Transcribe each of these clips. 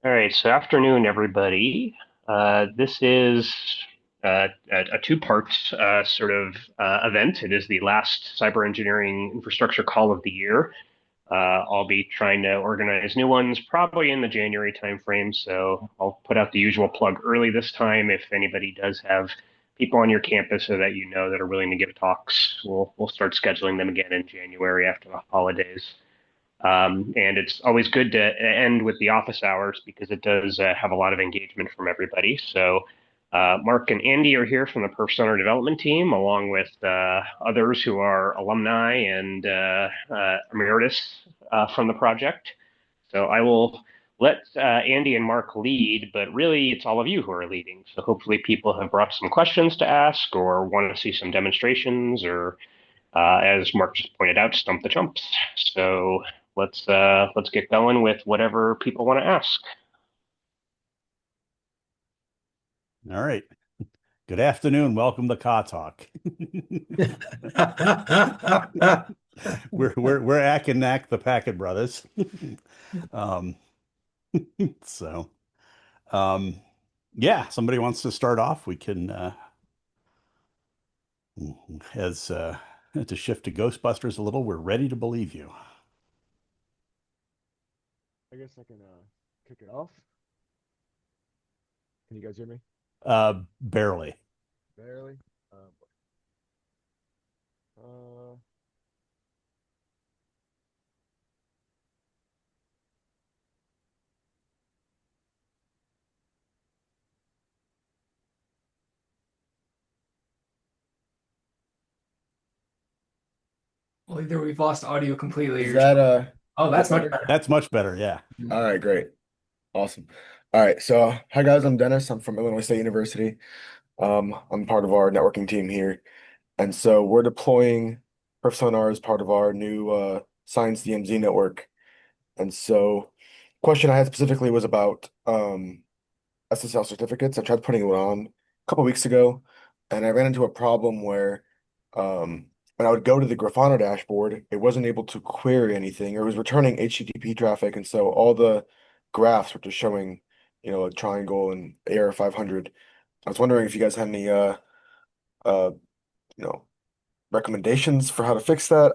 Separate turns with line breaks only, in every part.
All right, so afternoon, everybody. This is a two-part sort of event. It is the last cyber engineering infrastructure call of the year. I'll be trying to organize new ones probably in the January timeframe, so I'll put out the usual plug early this time. If anybody does have people on your campus so that you know that are willing to give talks, we'll start scheduling them again in January after the holidays. And it's always good to end with the office hours because it does have a lot of engagement from everybody. So Mark and Andy are here from the perfSONAR development team, along with others who are alumni and emeritus from the project. So I will let Andy and Mark lead, but really it's all of you who are leading. So hopefully people have brought some questions to ask or want to see some demonstrations or as Mark just pointed out, stump the chumps. So let's get going with whatever people want to ask.
All right. Good afternoon. Welcome to Car Talk. We're Ack and Knack, the Packett brothers. Um, so um, yeah, somebody wants to start off. We can as to shift to Ghostbusters a little. We're ready to believe you.
I guess I can kick it off. Can you guys hear me?
Barely.
Barely. Uh,
Well, either we've lost audio completely
Is
or
that
oh,
that
that's much
better?
better.
That's much better. Yeah.
All right, great. Awesome. All right, so hi guys, I'm Dennis. I'm from Illinois State University. I'm part of our networking team here. And so we're deploying perfSONAR as part of our new Science DMZ network. And so question I had specifically was about SSL certificates. I tried putting it on a couple weeks ago, and I ran into a problem where when I would go to the Grafana dashboard, it wasn't able to query anything, or it was returning HTTP traffic, and so all the graphs were just showing, a triangle and error 500. I was wondering if you guys had any uh you know recommendations for how to fix that.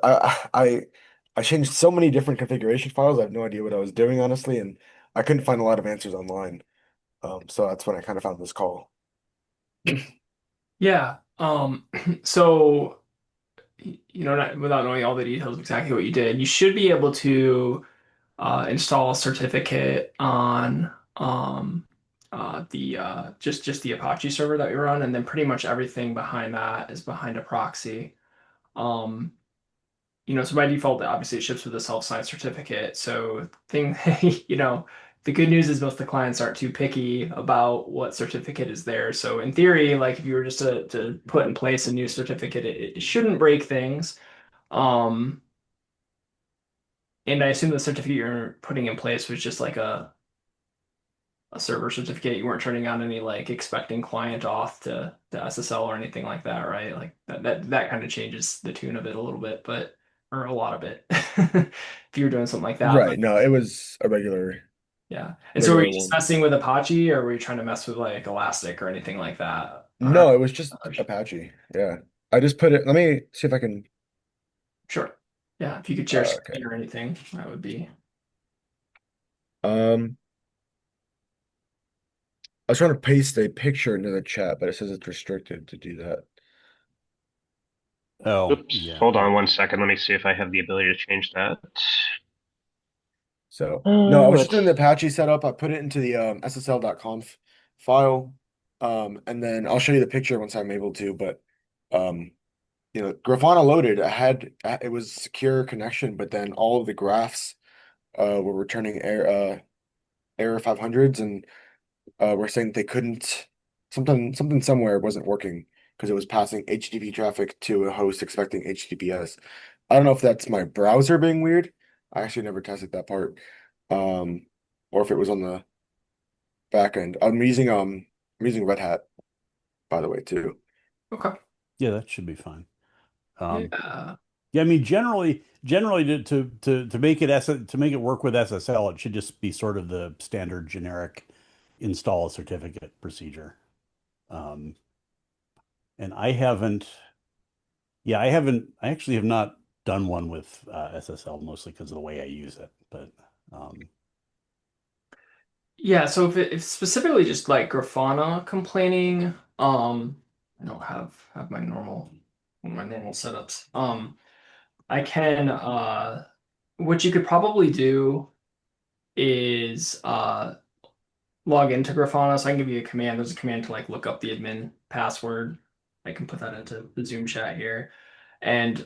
I changed so many different configuration files. I have no idea what I was doing, honestly, and I couldn't find a lot of answers online. So that's when I kind of found this call.
Yeah. So without knowing all the details of exactly what you did, you should be able to install a certificate on the just the Apache server that you're on, and then pretty much everything behind that is behind a proxy. Um, so by default, obviously it ships with a self-signed certificate. So the good news is most of the clients aren't too picky about what certificate is there. So in theory, like if you were just to put in place a new certificate, it shouldn't break things. Um, and I assume the certificate you're putting in place was just like a server certificate. You weren't turning on any like expecting client auth to SSL or anything like that, right? Like that kind of changes the tune of it a little bit, but or a lot of it if you're doing something like that. But
Right. No, it was a regular
yeah. And so were you
regular
just
one.
messing with Apache or were you trying to mess with like Elastic or anything like that? Or
No, it was just Apache. Yeah. I just put it, let me see if I can
sure. Yeah, if you could share
okay.
screen or anything, that would be
Um I was trying to paste a picture into the chat, but it says it's restricted to do that.
Oh,
Oops,
yeah.
hold on one second. Let me see if I have the ability to change that.
So no, I was just
Let's.
doing the Apache setup. I put it into the ssl.conf file. And then I'll show you the picture once I'm able to, but Grafana loaded. It was secure connection, but then all of the graphs were returning error 500s, and were saying that they couldn't something somewhere wasn't working because it was passing HTTP traffic to a host expecting HTTPS. I don't know if that's my browser being weird. I actually never tested that part. Um, or if it was on the back end. I'm using Red Hat, by the way, too.
okay.
Yeah, that should be fine. Um,
Yeah.
Yeah, I mean, generally to make it to make it work with SSL, it should just be sort of the standard generic install a certificate procedure. Um, and I actually have not done one with SSL mostly because of the way I use it. But
Yeah, so if it's specifically just like Grafana complaining, I don't have my normal one of my normal setups. I can what you could probably do is log into Grafana. So I can give you a command. There's a command to like look up the admin password. I can put that into the Zoom chat here. And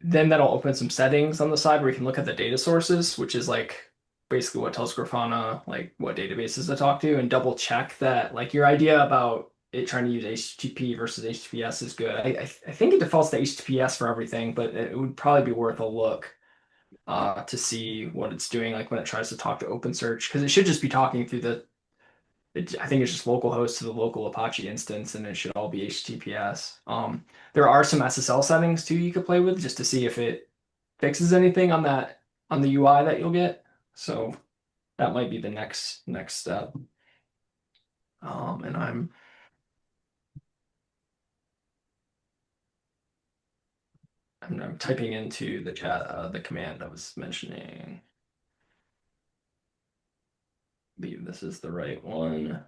then that'll open some settings on the side where you can look at the data sources, which is like basically what tells Grafana like what databases to talk to, and double check that like your idea about it trying to use HTTP versus HTTPS is good. I think it defaults to HTTPS for everything, but it would probably be worth a look to see what it's doing like when it tries to talk to OpenSearch, because it should just be talking through I think it's just localhost to the local Apache instance, and it should all be HTTPS. There are some SSL settings too you could play with just to see if it fixes anything on that on the UI that you'll get. So that might be the next step. And I'm typing into the chat the command I was mentioning. I believe this is the right one.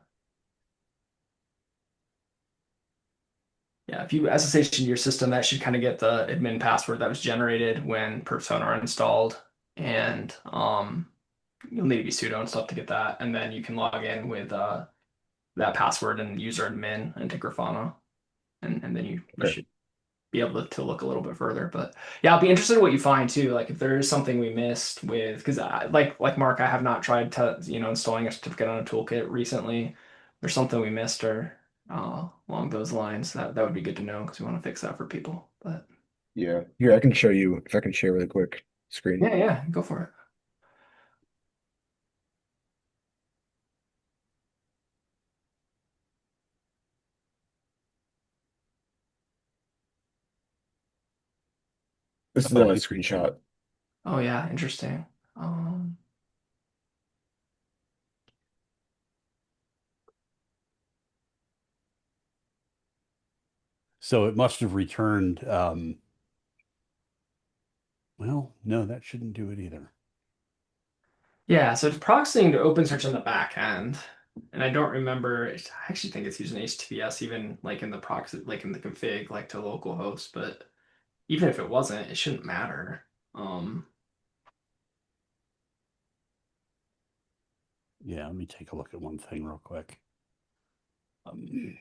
Yeah, if you SSH into your system, that should kind of get the admin password that was generated when perfSONAR installed. And you'll need to be sudo and stuff to get that. And then you can log in with that password and user admin into Grafana. And then you
Okay.
should be able to look a little bit further. But yeah, I'll be interested in what you find too. Like if there is something we missed with, because like Mark, I have not tried to installing a certificate on a toolkit recently. If there's something we missed or along those lines, that would be good to know because we want to fix that for people. But
Yeah. Here, I can show you if I can share really quick screen.
yeah, go for it.
This is a
oh,
screenshot.
Oh yeah, interesting. Um,
so it must have returned. Well, no, that shouldn't do it either.
Yeah, so it's proxying to OpenSearch on the back end. And I don't remember, I actually think it's using HTTPS even like in the proxy, like in the config, like to localhost, but even if it wasn't, it shouldn't matter. Um,
Yeah, let me take a look at one thing real quick. Um,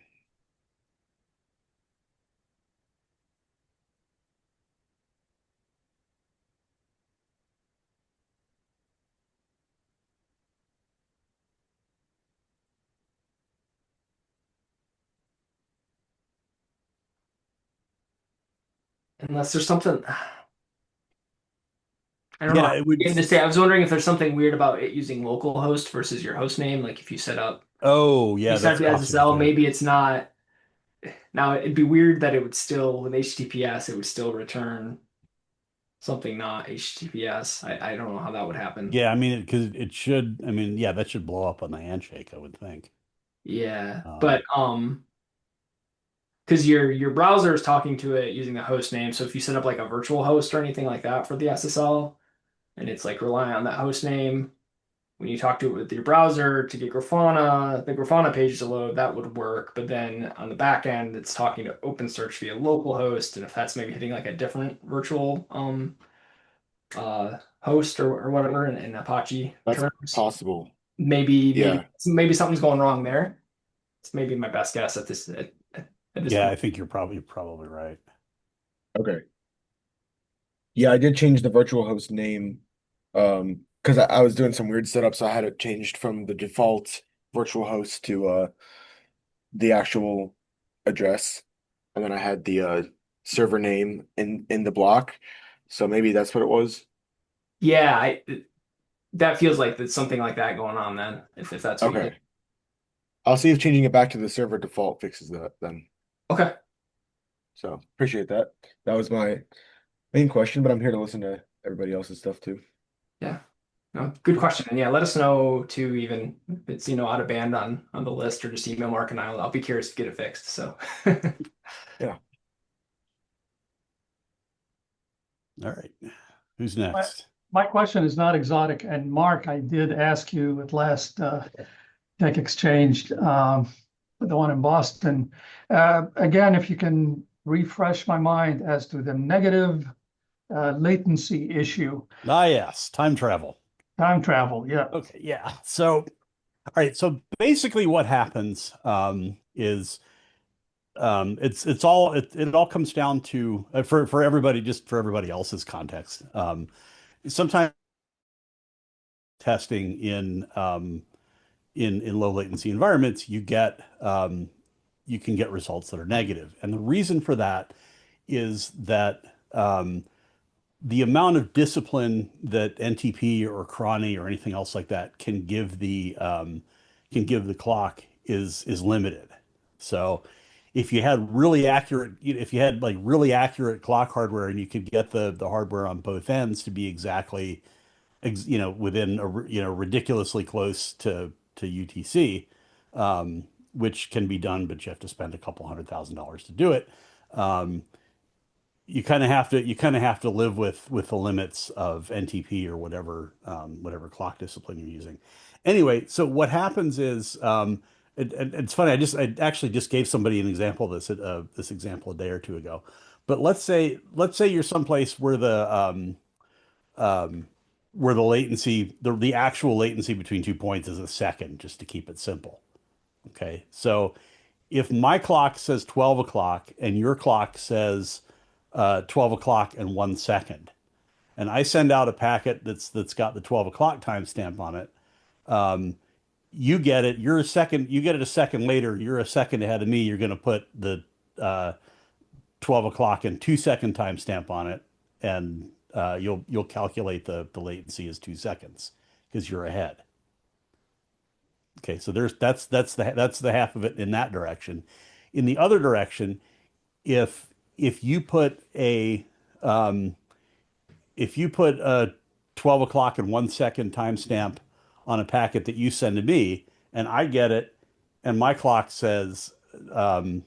Unless there's something, I don't know.
yeah, it would.
To say, I was wondering if there's something weird about it using localhost versus your host name. Like if you set up,
Oh,
you
yeah,
set up
that's
the
possible
SSL,
too.
maybe it's not. Now it'd be weird that it would still, with HTTPS, it would still return something not HTTPS. I don't know how that would happen.
Yeah, I mean, because it should. I mean, yeah, that should blow up on the handshake, I would think.
Yeah,
Um,
but because your browser is talking to it using the host name. So if you set up like a virtual host or anything like that for the SSL, and it's like relying on that host name, when you talk to it with your browser to get Grafana, the Grafana page to load, that would work. But then on the back end, it's talking to OpenSearch via localhost, and if that's maybe hitting like a different virtual host or whatever in Apache
That's
terms,
possible.
maybe
Yeah.
maybe something's going wrong there. It's maybe my best guess at this
yeah,
point.
I think you're probably right.
Okay. Yeah, I did change the virtual host name because I was doing some weird setup, so I had it changed from the default virtual host to the actual address. And then I had the server name in the block. So maybe that's what it was.
Yeah, that feels like there's something like that going on then, if that's what you did.
Okay. I'll see if changing it back to the server default fixes that then.
Okay.
So appreciate that. That was my main question, but I'm here to listen to everybody else's stuff too.
Yeah. No, good question. And yeah, let us know too, even if it's, out of band on the list, or just email Mark and I'll be curious to get it fixed. So
Yeah.
All right. Who's
My,
next?
my question is not exotic, and Mark, I did ask you at last Tech Exchange, the one in Boston. Again, if you can refresh my mind as to the negative latency issue,
Ah, yes, time travel.
time travel. Yeah.
Okay, yeah. So, all right. So basically, what happens is it all comes down to for everybody, just for everybody else's context. Sometimes testing in low latency environments, you can get results that are negative, and the reason for that is that the amount of discipline that NTP or cronny or anything else like that can give the clock is limited. So if you had really accurate, if you had like really accurate clock hardware and you could get the hardware on both ends to be exactly within ridiculously close to UTC, which can be done, but you have to spend a couple $100,000 to do it. Um, you kind of have to live with the limits of NTP or whatever clock discipline you're using. Anyway, so what happens is it's funny. I actually just gave somebody an example of this example a day or two ago. But let's say you're someplace where the latency the actual latency between 2 points is a second, just to keep it simple. Okay, so if my clock says 12 o'clock and your clock says 12 o'clock and 1 second, and I send out a packet that's got the 12 o'clock timestamp on it, you get it. You're a second. You get it a second later. You're a second ahead of me. You're going to put the uh, 12 o'clock and 2 second timestamp on it, and you'll calculate the latency as 2 seconds because you're ahead. Okay, so that's the half of it in that direction. In the other direction, if you put a um, if you put a 12 o'clock and 1 second timestamp on a packet that you send to me, and I get it, and my clock says 12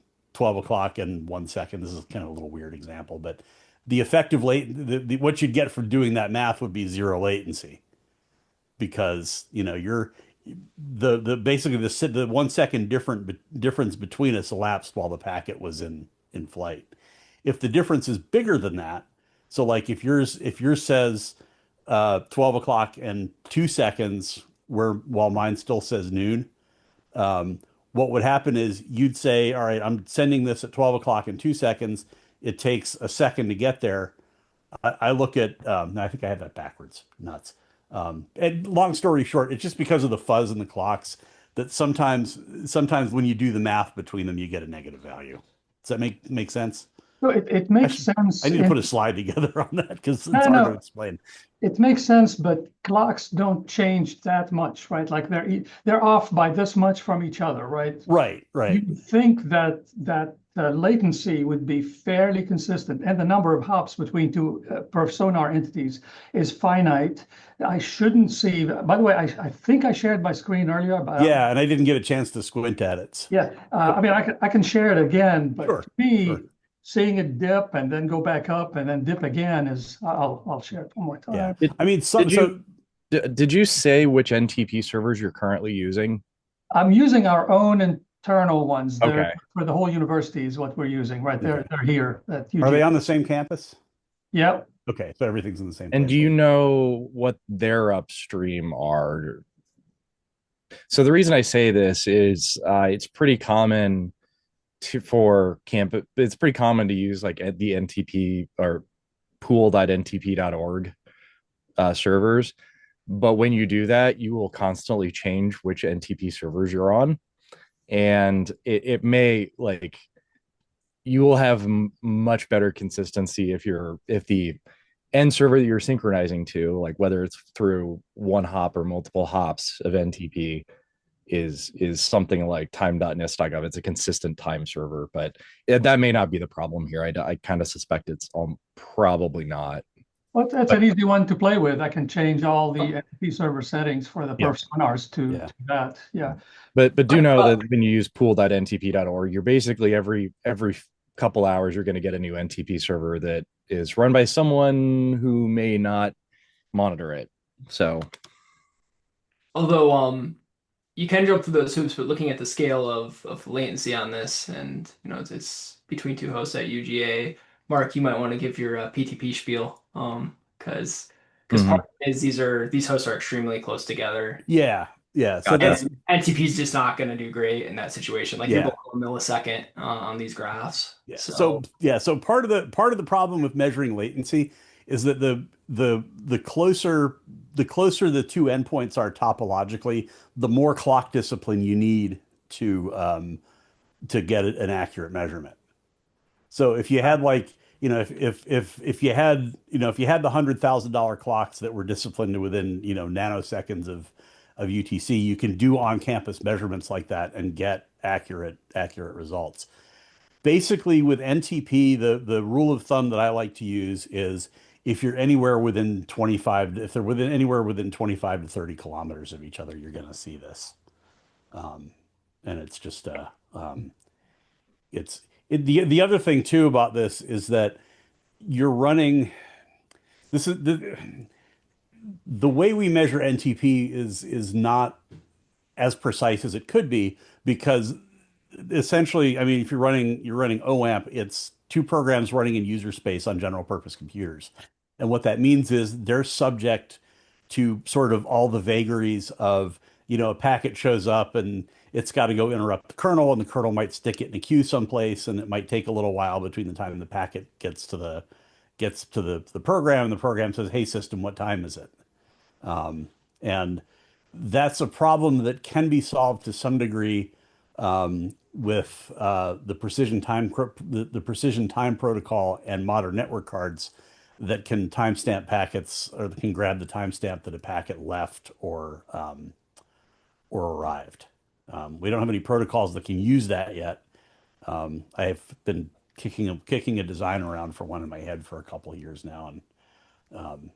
o'clock and 1 second. This is kind of a little weird example, but the effective what you'd get from doing that math would be zero latency because you're the basically the 1 second difference between us elapsed while the packet was in flight. If the difference is bigger than that, so like if yours says 12 o'clock and 2 seconds, while mine still says noon, what would happen is you'd say, all right, I'm sending this at 12 o'clock and 2 seconds. It takes a second to get there. I look at, I think I have that backwards. Nuts. And long story short, it's just because of the fuzz in the clocks that sometimes when you do the math between them, you get a negative value. Does that make sense?
So it makes
I
sense
need to put a slide together on that because
no,
it's
no,
hard to
no.
explain.
It makes sense, but clocks don't change that much, right? Like they're off by this much from each other, right?
Right, right.
You'd think that latency would be fairly consistent, and the number of hops between two perfSONAR entities is finite. I shouldn't see. By the way, I think I shared my screen earlier, but
Yeah, and I didn't get a chance to squint at it.
yeah. I mean, I can share it again, but
Sure,
to me,
sure.
seeing it dip and then go back up and then dip again is I'll share it one more
Yeah.
time.
I mean,
Did you did you say which NTP servers you're currently using?
I'm using our own internal ones. They're
Okay.
for the whole university is what we're using, right?
Okay.
They're here at
Are they
UG.
on the same campus?
Yep.
Okay, so everything's in the same
And
place.
do you know what their upstream are? So the reason I say this is it's pretty common for camp. It's pretty common to use like the NTP or pool.ntp.org servers. But when you do that, you will constantly change which NTP servers you're on. And it may like you will have much better consistency if the end server that you're synchronizing to, like whether it's through one hop or multiple hops of NTP, is something like time.nist.gov. It's a consistent time server, but that may not be the problem here. I kind of suspect it's probably not.
Well, that's
But
an easy one to play with. I can change all the NTP server settings for the
yeah,
perfSONARs to
Yeah.
that. Yeah.
but do know that when you use pool.ntp.org, you're basically every couple hours you're going to get a new NTP server that is run by someone who may not monitor it. So
Although you can jump through those hoops, but looking at the scale of latency on this, and it's between two hosts at UGA. Mark, you might want to give your PTP spiel, because part
mhm.
of it is these hosts are extremely close together.
Yeah. Yeah. So
Gotcha.
that's
NTP is just not going to do great in that situation. Like you're
yeah.
below a millisecond on these graphs.
Yeah.
So
So part of the problem with measuring latency is that the closer the two endpoints are topologically, the more clock discipline you need to get an accurate measurement. So if you had like, if you had, if you had the $100,000 clocks that were disciplined to within, nanoseconds of UTC, you can do on-campus measurements like that and get accurate results. Basically, with NTP, the rule of thumb that I like to use is if you're anywhere within 25, if they're within anywhere within 25 to 30 kilometers of each other, you're going to see this. And it's just the other thing too about this is that you're running this is the way we measure NTP is not as precise as it could be because essentially, I mean, if you're running OAMP, it's two programs running in user space on general purpose computers. And what that means is they're subject to sort of all the vagaries of, a packet shows up and it's got to go interrupt the kernel, and the kernel might stick it in a queue someplace, and it might take a little while between the time the packet gets to the program, and the program says, "Hey, system, what time is it?" And that's a problem that can be solved to some degree with the precision time protocol and modern network cards that can timestamp packets or can grab the timestamp that a packet left or arrived. We don't have any protocols that can use that yet. I have been kicking a design around for one in my head for a couple of years now, and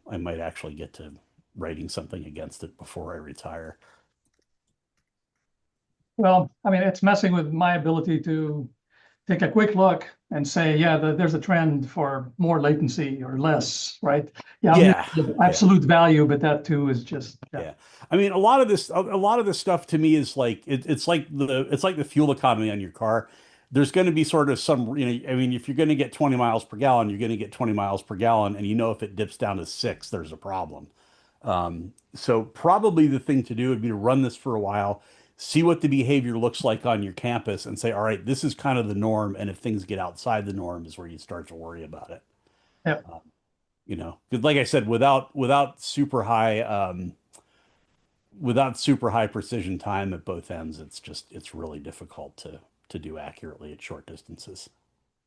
I might actually get to writing something against it before I retire.
Well, I mean, it's messing with my ability to take a quick look and say, yeah, there's a trend for more latency or less, right? Yeah, I'm
Yeah,
using absolute value, but that too is just
yeah. I mean, a lot of this stuff to me is like it's like the fuel economy on your car. There's going to be sort of some, I mean, if you're going to get 20 miles per gallon, you're going to get 20 miles per gallon, and if it dips down to 6, there's a problem. So probably the thing to do would be to run this for a while, see what the behavior looks like on your campus, and say, all right, this is kind of the norm, and if things get outside the norm, is where you start to worry about it.
yeah.
Because like I said, without super high precision time at both ends, it's really difficult to do accurately at short distances.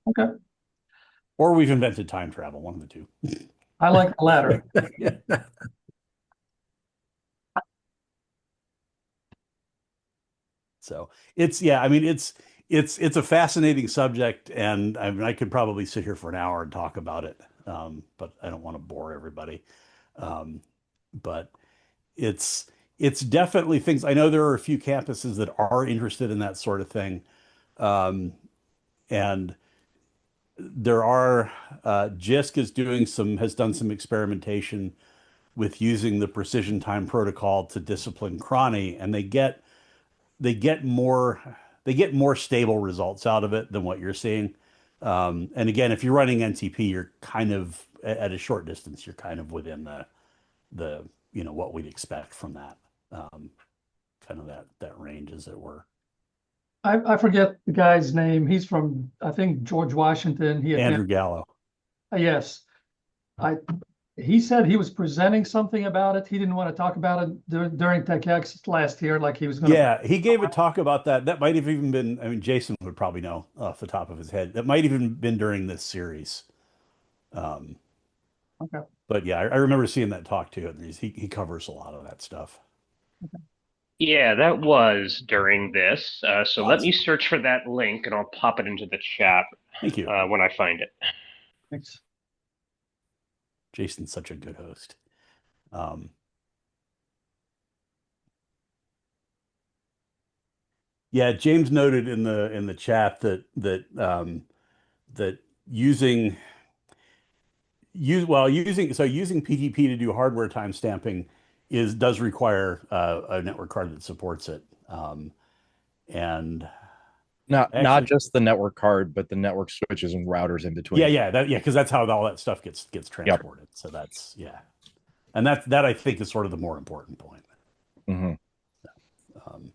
Okay.
Or we've invented time travel, one of the two.
I like the latter.
So yeah, I mean it's a fascinating subject, and I mean I could probably sit here for an hour and talk about it, but I don't want to bore everybody. Um, but it's definitely things. I know there are a few campuses that are interested in that sort of thing, and there are JISC has done some experimentation with using the precision time protocol to discipline chrony, and they get more they get more stable results out of it than what you're seeing. And again, if you're running NTP, you're kind of at a short distance, you're kind of within the what we'd expect from that kind of that range, as it were.
I forget the guy's name. He's from, I think, George Washington. He had
Andrew Gallo.
yes. I he said he was presenting something about it. He didn't want to talk about it during TechX last year, like he was going to.
Yeah, he gave a talk about that. That might have even been, I mean, Jason would probably know off the top of his head. That might have even been during this series. Um,
Okay.
but yeah, I remember seeing that talk too. He covers a lot of that stuff.
Yeah, that was during this. So let me
Awesome.
search for that link and I'll pop it into the chat
Thank you.
when I find it.
Thanks.
Jason's such a good host. Um, yeah, James noted in the chat that using using PTP to do hardware timestamping does require a network card that supports it. And
Not
actually,
just the network card, but the network switches and routers in between.
because that's how all that stuff gets
Yep.
transported. So that's and that I think is sort of the more important point.
Mm-hmm.
Um,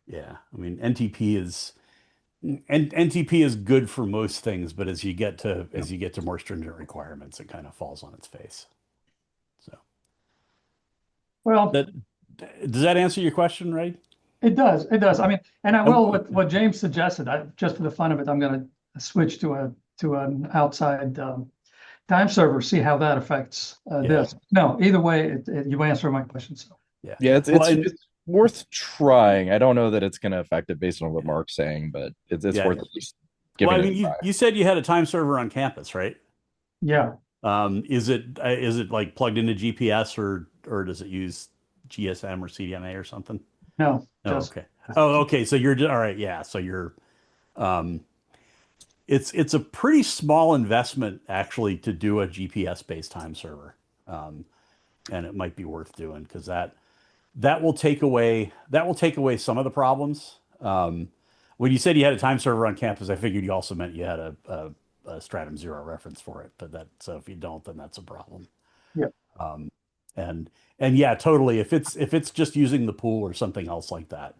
yeah, I mean NTP is good for most things, but as you get to more stringent requirements, it kind of falls on its face. So
Well,
that does that answer your question, right?
it does. It does. I mean, and I will
Oh,
what James suggested. Just for the fun of it, I'm going to switch to an outside time server. See how that affects this. No, either way, you answer my question. So
Yeah.
Yeah, it's
Well,
it's worth trying. I don't know that it's going to affect it based on what Mark's saying, but it's worth at least
well, I
giving it
mean,
a try.
you said you had a time server on campus, right?
yeah,
Is it like plugged into GPS or does it use GSM or CDMA or something?
no,
Oh,
just
okay. Oh, okay. So you're all right. Yeah. So um, it's a pretty small investment actually to do a GPS based time server, um, and it might be worth doing because that will take away some of the problems. When you said you had a time server on campus, I figured you also meant you had a Stratum Zero reference for it, but so if you don't, then that's a problem.
yeah,
Um, and yeah, totally. If it's just using the pool or something else like that,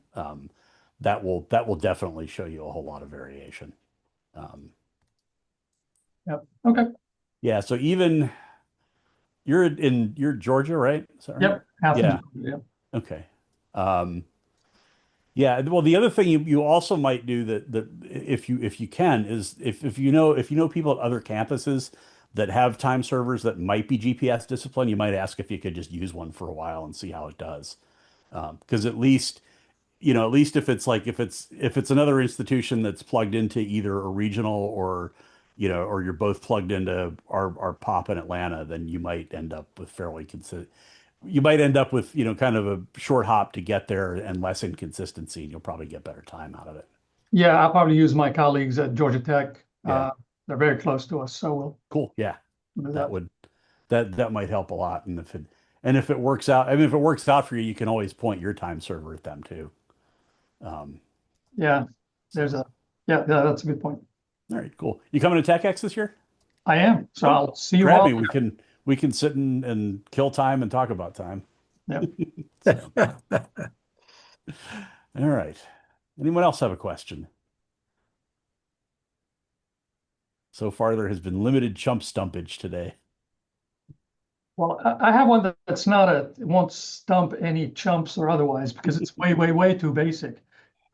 that will definitely show you a whole lot of variation. Um,
yeah. Okay.
yeah. So even you're Georgia, right? Is that right?
Yep. Athens.
Yeah.
Yeah.
Okay. Um, Yeah, well, the other thing you also might do that if you can is if you know people at other campuses that have time servers that might be GPS discipline, you might ask if you could just use one for a while and see how it does. Because at least if it's another institution that's plugged into either a regional or you're both plugged into our POP in Atlanta, then you might end up with kind of a short hop to get there and less inconsistency, and you'll probably get better time out of it.
Yeah, I'll probably use my colleagues at Georgia Tech.
Yeah.
They're very close to us, so we'll
Cool. Yeah,
do
that
that.
would that might help a lot. And if it works out, I mean, if it works out for you, you can always point your time server at them too. Um,
Yeah, there's
so,
yeah, that's a good point.
all right, cool. You coming to TechX this year?
I am. So
Oh,
I'll see you
grab
all.
me. We can sit and kill time and talk about time.
Yeah.
So, all right. Anyone else have a question? So far, there has been limited chump stumpage today.
Well, I have one that's not it won't stump any chumps or otherwise because it's way, way, way too basic.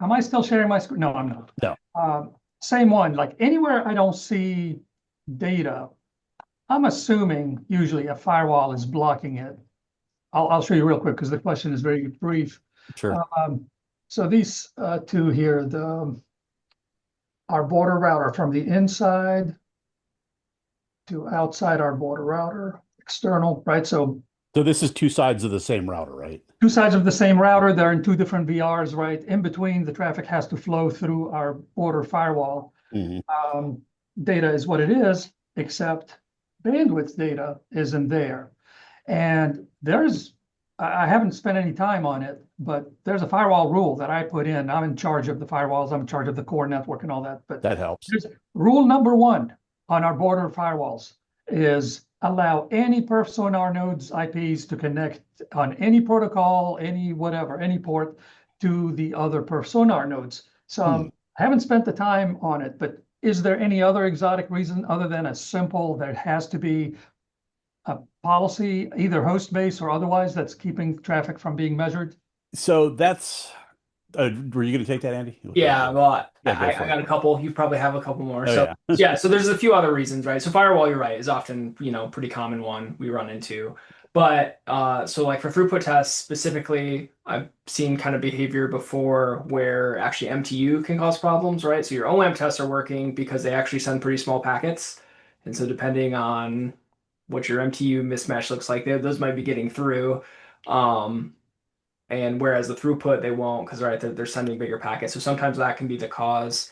Am I still sharing my screen? No, I'm not.
No.
Same one, like anywhere I don't see data, I'm assuming usually a firewall is blocking it. I'll show you real quick because the question is very brief.
Sure.
So these two here, our border router from the inside to outside our border router, external, right? So
this is two sides of the same router, right?
two sides of the same router, they're in two different VRs, right? In between, the traffic has to flow through our border firewall.
Mm-hmm.
Data is what it is, except bandwidth data isn't there. And I haven't spent any time on it, but there's a firewall rule that I put in. I'm in charge of the firewalls. I'm in charge of the core network and all that. But
That helps.
rule number one on our border firewalls is allow any perfSONAR nodes IPs to connect on any protocol, any whatever, any port to the other perfSONAR nodes. So I haven't spent the time on it, but is there any other exotic reason other than a simple, there has to be a policy, either host base or otherwise, that's keeping traffic from being measured?
So that's, were you going to take that, Andy?
Yeah, well,
Yeah, go
I
for
got
it.
a couple. You probably have a couple more.
Oh,
So
yeah.
yeah, so there's a few other reasons, right? So firewall, you're right, is often, pretty common one we run into. But so like for throughput tests specifically, I've seen kind of behavior before where actually MTU can cause problems, right? So your OAMP tests are working because they actually send pretty small packets. And so depending on what your MTU mismatch looks like, those might be getting through. Um, and whereas the throughput they won't because right they're sending bigger packets. So sometimes that can be the cause.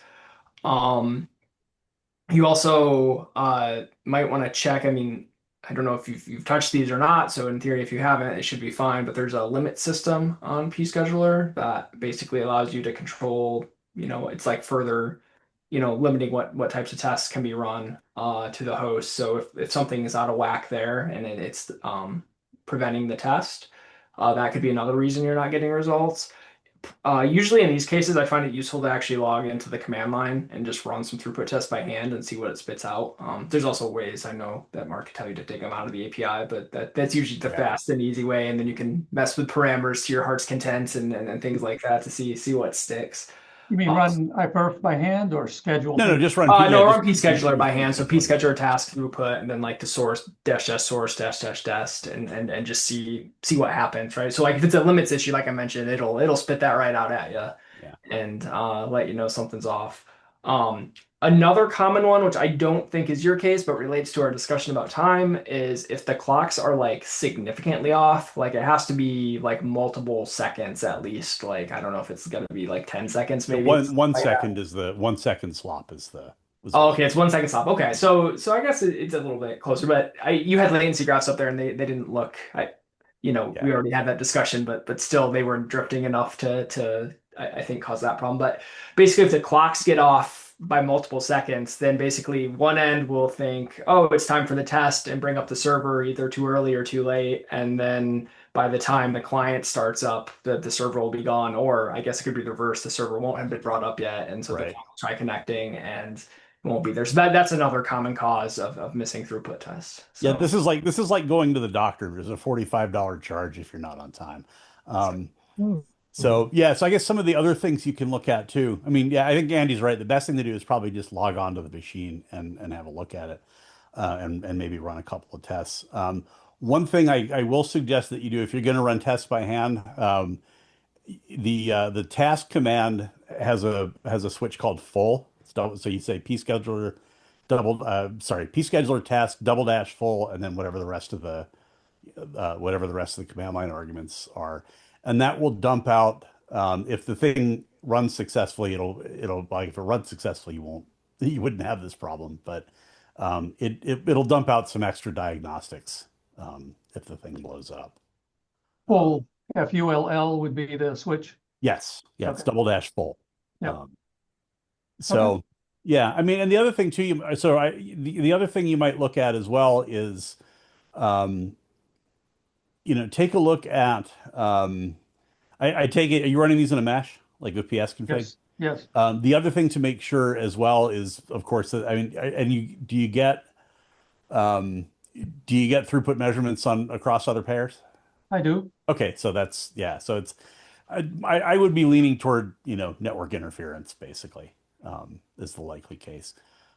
Um, you also might want to check. I mean, I don't know if you've touched these or not. So in theory, if you haven't, it should be fine. But there's a limit system on pscheduler that basically allows you to control. It's like further, limiting what types of tests can be run to the host. So if something is out of whack there and it's preventing the test, that could be another reason you're not getting results. Usually in these cases, I find it useful to actually log into the command line and just run some throughput tests by hand and see what it spits out. There's also ways I know that Mark can tell you to dig them out of the API, but that's usually the fast and easy way. And then you can mess with parameters to your heart's content and things like that to see what sticks.
You mean run iPerf by hand or schedule?
No, just run.
No,
just
run pscheduler by hand. So
scheduler.
pscheduler task throughput, and then like the source dash dash source dash dash dash, and just see what happens, right? So like if it's a limits issue, like I mentioned, it'll spit that right out at you
Yeah.
and let you know something's off. Another common one, which I don't think is your case, but relates to our discussion about time, is if the clocks are like significantly off, like it has to be like multiple seconds at least. Like I don't know if it's gonna be like 10 seconds,
The
maybe.
one
Like
second is the 1 second slop is the
Oh, okay, it's 1 second stop. Okay, so I guess it's a little bit closer, but you had latency graphs up there and they didn't look.
yeah.
We already had that discussion, but still they were drifting enough to I think cause that problem. But basically, if the clocks get off by multiple seconds, then basically one end will think, oh, it's time for the test and bring up the server either too early or too late, and then by the time the client starts up, the server will be gone. Or I guess it could be the reverse. The server won't have been brought up yet, and so the
Right.
client will try connecting and won't be there. So that's another common cause of missing throughput tests.
Yeah,
So
this is like going to the doctor. There's a $45 charge if you're not on time. So yeah, so I guess some of the other things you can look at too. I mean, yeah, I think Andy's right. The best thing to do is probably just log on to the machine and have a look at it, and maybe run a couple of tests. One thing I will suggest that you do if you're going to run tests by hand, the task command has a switch called full. So you say pscheduler pscheduler task double dash full, and then whatever the rest of the command line arguments are, and that will dump out. If the thing runs successfully, it'll like if it runs successfully, you wouldn't have this problem, but it'll dump out some extra diagnostics if the thing blows up.
Full FULL would be the switch.
Yes, yeah, it's
Okay.
double dash full.
Yep.
So yeah, I mean, and the other thing too, the other thing you might look at as well is, um, take a look at. I take it, are you running these in a mesh like with PS config?
Yes.
The other thing to make sure as well is, of course, that, I mean, and um, do you get throughput measurements on across other pairs?
I do.
Okay, so that's yeah. So it's I would be leaning toward network interference basically is the likely case.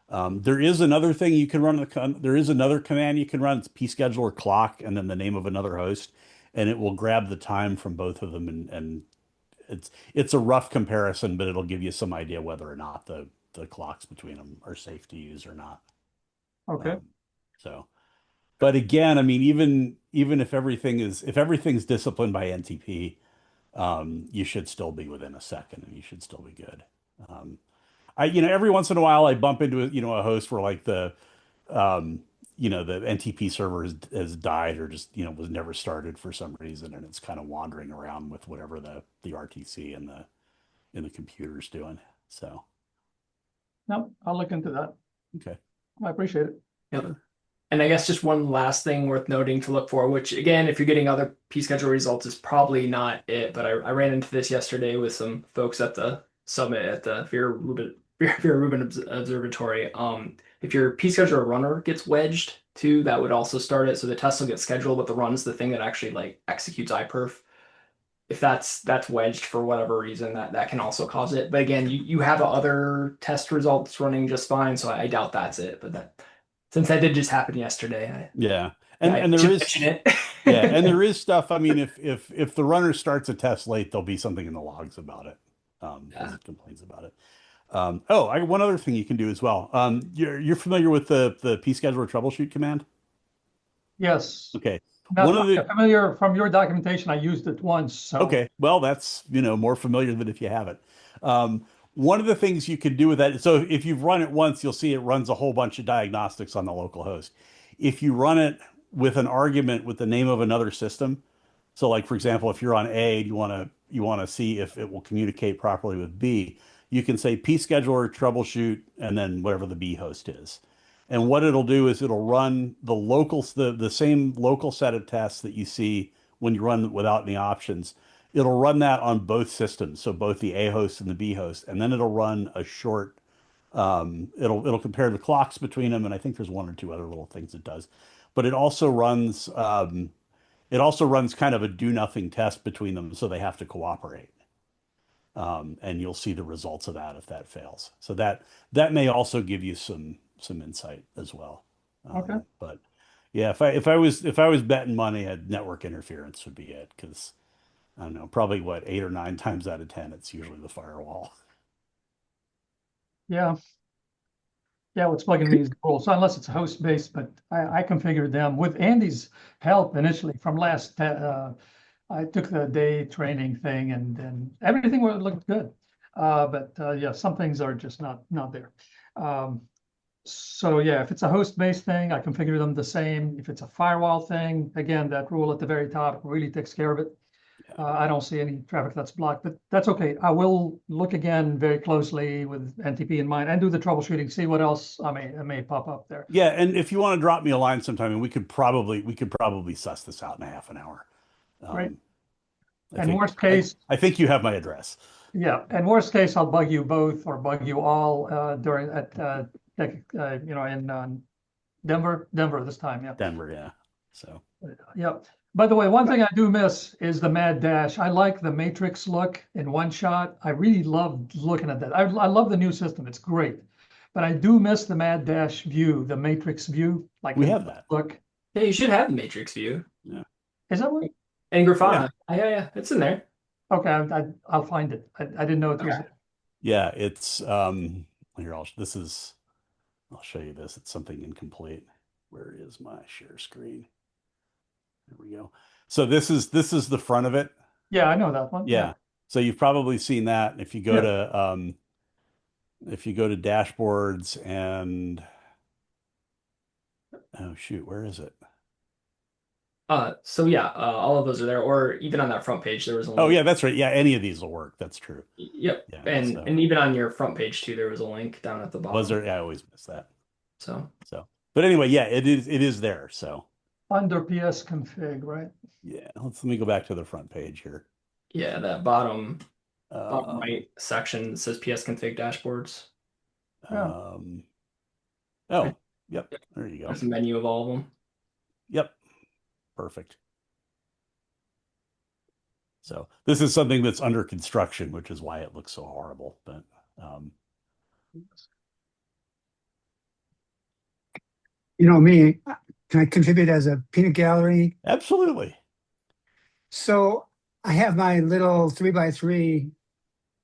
There is another thing you can run. There is another command you can run. It's pscheduler clock and then the name of another host, and it will grab the time from both of them and it's a rough comparison, but it'll give you some idea whether or not the clocks between them are safe to use or not.
Okay.
So, but again, I mean, even if everything's disciplined by NTP, you should still be within a second, and you should still be good. Every once in a while, I bump into a host where like um, the NTP server has died or just was never started for some reason, and it's kind of wandering around with whatever the RTC and the computer's doing. So,
No, I'll look into that.
okay.
I appreciate it.
Yep. And I guess just one last thing worth noting to look for, which again, if you're getting other P-schedule results, is probably not it. But I ran into this yesterday with some folks at the summit at the Vera Rubin Observatory. If your P-scheduler runner gets wedged too, that would also start it. So the test will get scheduled, but the run's the thing that actually like executes iPerf. If that's wedged for whatever reason, that can also cause it. But again, you have other test results running just fine, so I doubt that's it. But since that did just happen yesterday,
Yeah.
I
And there
should
is
mention it.
Yeah, and there is stuff. I mean, if the runner starts a test late, there'll be something in the logs about it, as
Yeah.
it complains about it. One other thing you can do as well. You're familiar with the pscheduler troubleshoot command?
Yes.
Okay.
Not
One of the
familiar from your documentation. I used it once, so
Okay, well, that's, more familiar than if you haven't. One of the things you can do with that, so if you've run it once, you'll see it runs a whole bunch of diagnostics on the local host. If you run it with an argument with the name of another system, so like for example, if you're on A and you want to see if it will communicate properly with B, you can say pscheduler troubleshoot and then whatever the B host is. And what it'll do is it'll run the same local set of tests that you see when you run without any options. It'll run that on both systems, so both the A host and the B host, and then it'll run a short. It'll compare the clocks between them, and I think there's one or two other little things it does. But it also runs kind of a do nothing test between them, so they have to cooperate. And you'll see the results of that if that fails. So that may also give you some insight as well.
okay.
But yeah, if I was betting money, network interference would be it because I don't know, probably what 8 or 9 times out of 10, it's usually the firewall.
Yeah. Yeah, what's bugging me is the rules, unless it's host based, but I configured them with Andy's help initially from last, I took the day training thing and everything looked good. But yeah, some things are just not there. Um, so yeah, if it's a host based thing, I configure them the same. If it's a firewall thing, again, that rule at the very top really takes care of it. I don't see any traffic that's blocked, but that's okay. I will look again very closely with NTP in mind and do the troubleshooting, see what else I may pop up there.
Yeah, and if you want to drop me a line sometime, and we could probably suss this out in a half an hour.
Right.
Um, I
And
think
worst
I,
case,
I think you have my address.
yeah, and worst case, I'll bug you both or bug you all during in Denver this time. Yeah.
Denver, yeah. So
Yeah. By the way, one thing I do miss is the mad dash. I like the matrix look in one shot. I really love looking at that. I love the new system. It's great. But I do miss the mad dash view, the matrix view, like
we
the
have that.
look.
Yeah, you should have the matrix view.
Yeah.
Is that what?
And
Yeah.
Grafana. Yeah, it's in there.
Okay, I'll find it. I didn't know it was
Okay.
there.
Yeah, it's here I'll show you this. It's something incomplete. Where is my share screen? There we go. So this is the front of it.
Yeah, I know that one.
Yeah. So you've probably seen that. If you go
Yeah.
to dashboards and oh shoot, where is it?
So yeah, all of those are there, or even on that front page, there was a
Oh
link.
yeah, that's right. Yeah, any of these will work. That's true.
Yep.
Yeah.
And
So
even on your front page too, there was a link down at the bottom.
was there? Yeah, I always miss that.
So
But anyway, yeah, it is there. So
Under PS config, right?
yeah, let me go back to the front page here.
yeah, that bottom
Um,
right section says PS config dashboards.
Yeah.
Oh, yep. There you go.
There's a menu of all of them.
Yep. Perfect. So this is something that's under construction, which is why it looks so horrible. But
You know me, can I contribute as a peanut gallery?
absolutely.
So I have my little 3x3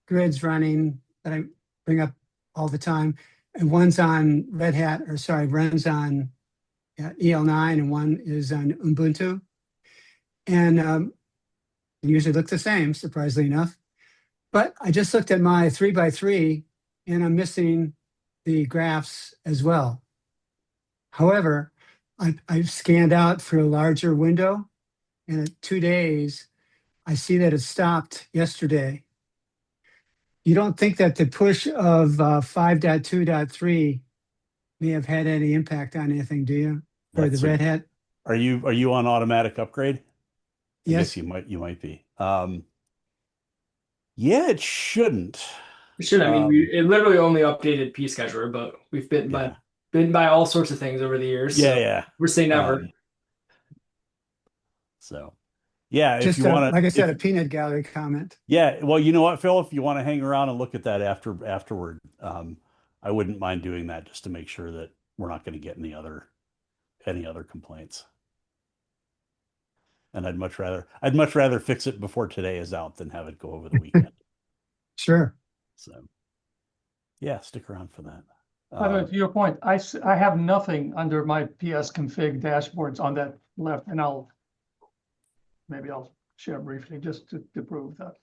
grids running that I bring up all the time. And one's on Red Hat, or sorry, runs on EL9 and one is on Ubuntu. And they usually look the same, surprisingly enough. But I just looked at my 3x3 and I'm missing the graphs as well. However, I've scanned out for a larger window, and at 2 days, I see that it stopped yesterday. You don't think that the push of 5.2.3 may have had any impact on anything, do you? For the Red Hat?
Are you on automatic upgrade? I
Yes.
guess you might be. Yeah, it shouldn't.
It should. I mean, it literally only updated pscheduler, but we've been by all sorts of things over the years.
Yeah,
so
yeah.
We're saying never.
So yeah, if
Just
you want to,
like I said, a peanut gallery comment.
yeah, well, you know what, Phil, if you want to hang around and look at that afterward, I wouldn't mind doing that just to make sure that we're not going to get any other complaints. and I'd much rather fix it before today is out than have it go over the weekend.
Sure.
So yeah, stick around for that.
By the way, to your point, I have nothing under my PS config dashboards on that left, and maybe I'll share briefly just to prove that.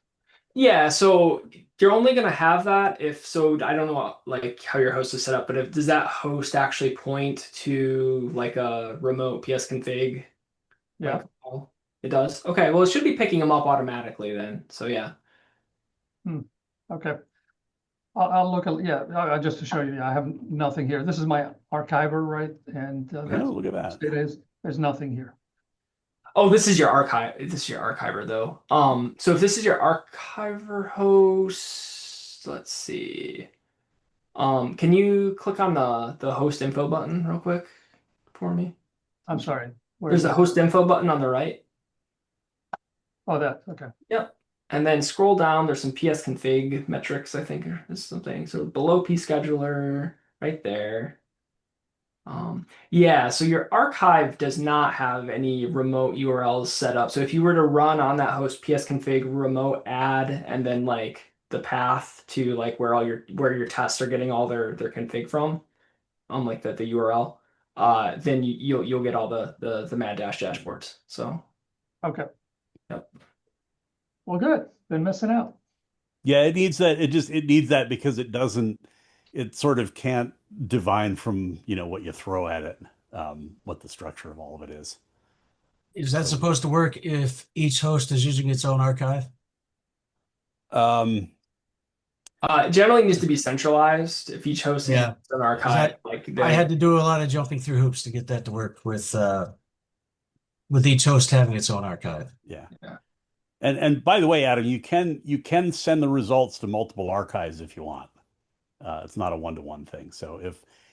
Yeah, so you're only gonna have that if so I don't know like how your host is set up, but if does that host actually point to like a remote PS config?
Yeah,
Like, oh, it does. Okay, well it should be picking them up automatically then. So yeah.
okay. I'll look at, yeah, just to show you, I have nothing here. This is my archiver, right? And
oh,
that's
look at that.
it is. There's nothing here.
Oh, this is your archive. This is your archiver though. So if this is your archiver host, let's see. Can you click on the host info button real quick for me?
I'm sorry. Where
There's
is
a
that?
host info button on the right.
Oh, that, okay.
Yep. And then scroll down. There's some PS config metrics, I think, or there's something. So below P scheduler, right there. Yeah, so your archive does not have any remote URLs set up. So if you were to run on that host psconfig remote add and then like the path to like where your tests are getting all their config from, like the URL, then you'll get all the mad dash dashboards. So
Okay.
yep.
Well, good. Been missing out.
Yeah, it needs that. It needs that because it sort of can't divine from, what you throw at it, what the structure of all of it is.
Is that
So,
supposed to work if each host is using its own archive?
It generally needs to be centralized if each host
Yeah.
is an archive. Like
I had to do a lot of jumping through hoops to get that to work with each host having its own archive.
yeah.
Yeah.
And by the way, Adam, you can send the results to multiple archives if you want. It's not a one-to-one thing. So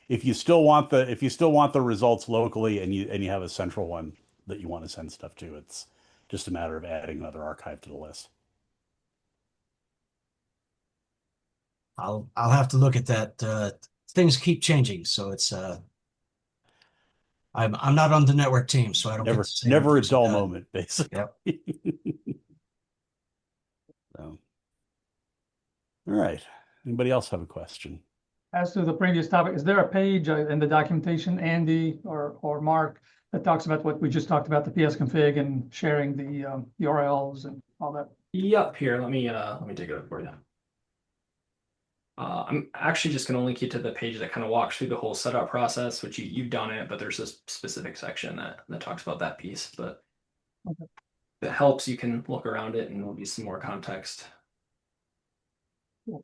if you still want the results locally and you have a central one that you want to send stuff to, it's just a matter of adding another archive to the list.
I'll have to look at that. Things keep changing, so it's I'm not on the network team, so I don't get to say
Never
what
a
things are
dull
done.
moment, basically.
Yep.
So, all right. Anybody else have a question?
As to the previous topic, is there a page in the documentation, Andy or Mark, that talks about what we just talked about, the PS config and sharing the URLs and all that?
Yep. Here, let me take it up for you. I'm actually just going to link you to the page that kind of walks through the whole setup process, which you've done it, but there's this specific section that talks about that piece. But
Okay.
if it helps, you can look around it and there'll be some more context.
Cool.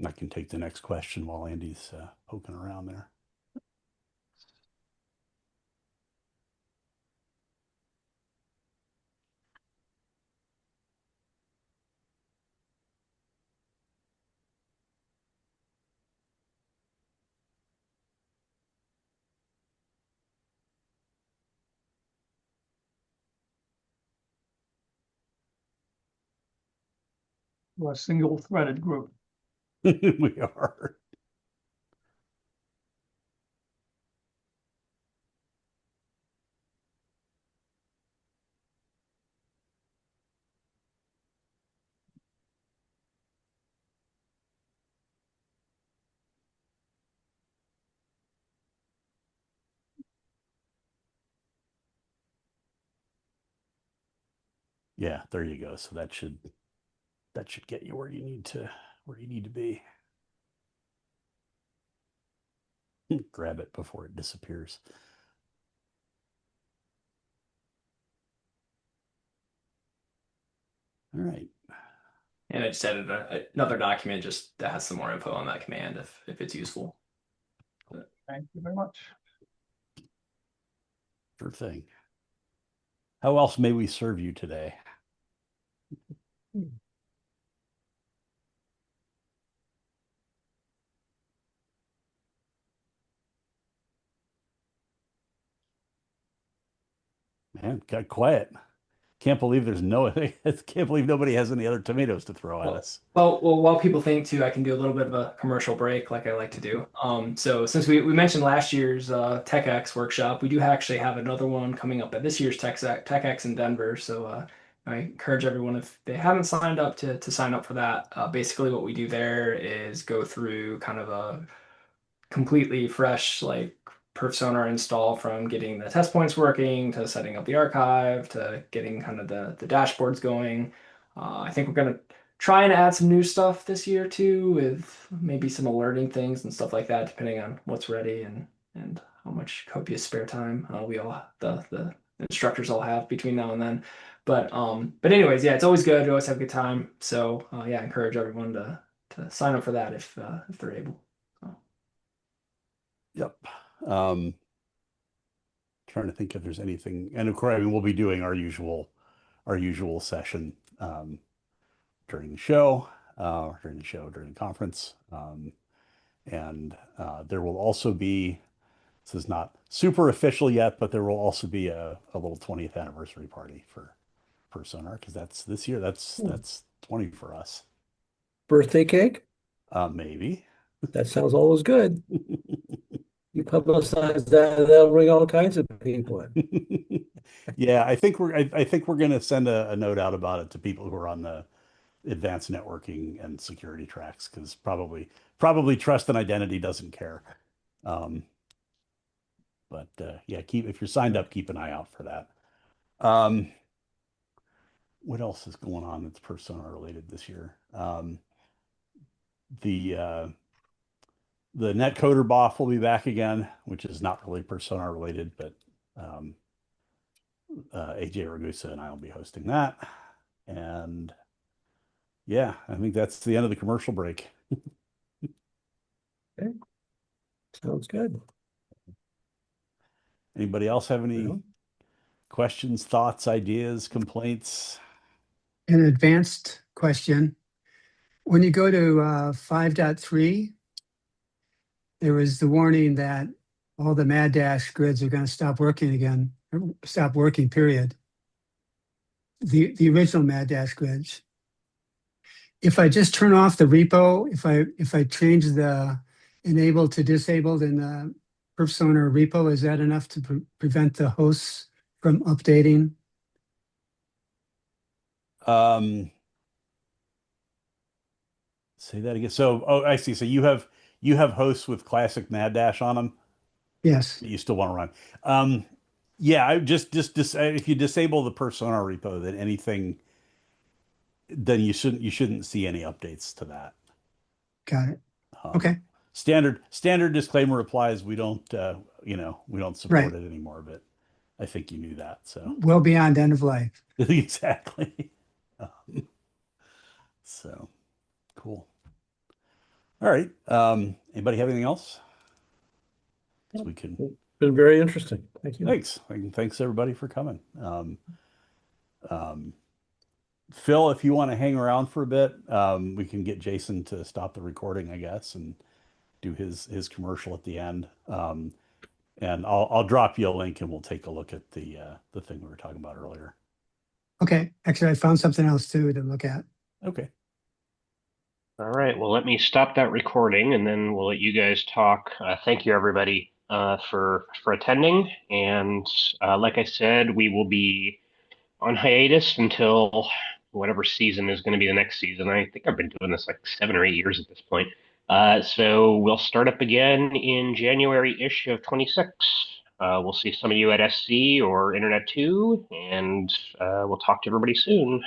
I can take the next question while Andy's poking around there.
We're a single threaded group.
We are. Yeah, there you go. So that should get you where you need to be. Grab it before it disappears. All right.
And I just added another document just that has some more info on that command if it's useful.
Thank you very much.
Sure thing. How else may we serve you today? Man, got quiet. can't believe there's no I can't believe nobody has any other tomatoes to throw at us.
Well, while people think too, I can do a little bit of a commercial break like I like to do. So since we mentioned last year's TechX workshop, we do actually have another one coming up at this year's TechX in Denver. So I encourage everyone, if they haven't signed up, to sign up for that. Basically, what we do there is go through kind of a completely fresh like perfSONAR install, from getting the test points working to setting up the archive to getting kind of the dashboards going. I think we're going to try and add some new stuff this year too, with maybe some alerting things and stuff like that, depending on what's ready and how much copious spare time we all the instructors all have between now and then. But anyways, yeah, it's always good. We always have a good time. So yeah, I encourage everyone to sign up for that if they're able. So.
Yep. Trying to think if there's anything, and of course, I mean, we'll be doing our usual session during the show, during the conference, and there will also be. This is not super official yet, but there will also be a little 20th anniversary party for perfSONAR, because that's this year. That's 20 for us.
Birthday cake?
Maybe.
That sounds always good. You publicize that, that'll bring all kinds of people in.
Yeah, I think we're going to send a note out about it to people who are on the advanced networking and security tracks, because probably trust and identity doesn't care. But yeah, if you're signed up, keep an eye out for that. What else is going on that's perfSONAR related this year? The netcoder BOF will be back again, which is not really perfSONAR related, but AJ Ragusa and I will be hosting that. And yeah, I think that's the end of the commercial break.
Okay. Sounds good.
Anybody else have any
No.
questions, thoughts, ideas, complaints?
An advanced question. When you go to 5.3, there was the warning that all the mad dash grids are going to stop working again, or stop working, period. The original mad dash grids. If I just turn off the repo, if I change the enable to disabled in the perfSONAR repo, is that enough to prevent the hosts from updating?
Say that again. So, oh, I see. So you have hosts with classic mad dash on them
Yes.
that you still want to run. Yeah, I just if you disable the perfSONAR repo, then you shouldn't see any updates to that.
Got it.
Um,
Okay.
Standard disclaimer applies. We don't we don't support
Right.
it anymore, but I think you knew that. So
Well beyond end of life.
exactly. So cool. All right. Anybody have anything else? So we can.
Been very interesting. Thank you.
Thanks. Thanks everybody for coming. Phil, if you want to hang around for a bit, we can get Jason to stop the recording, I guess, and do his commercial at the end. And I'll drop you a link and we'll take a look at the thing we were talking about earlier.
Okay. Actually, I found something else too to look at.
Okay.
All right, well, let me stop that recording and then we'll let you guys talk. Thank you, everybody, for attending. And like I said, we will be on hiatus until whatever season is going to be the next season. I think I've been doing this like 7 or 8 years at this point. So we'll start up again in January-ish of 26. We'll see some of you at SC or Internet 2, and we'll talk to everybody soon.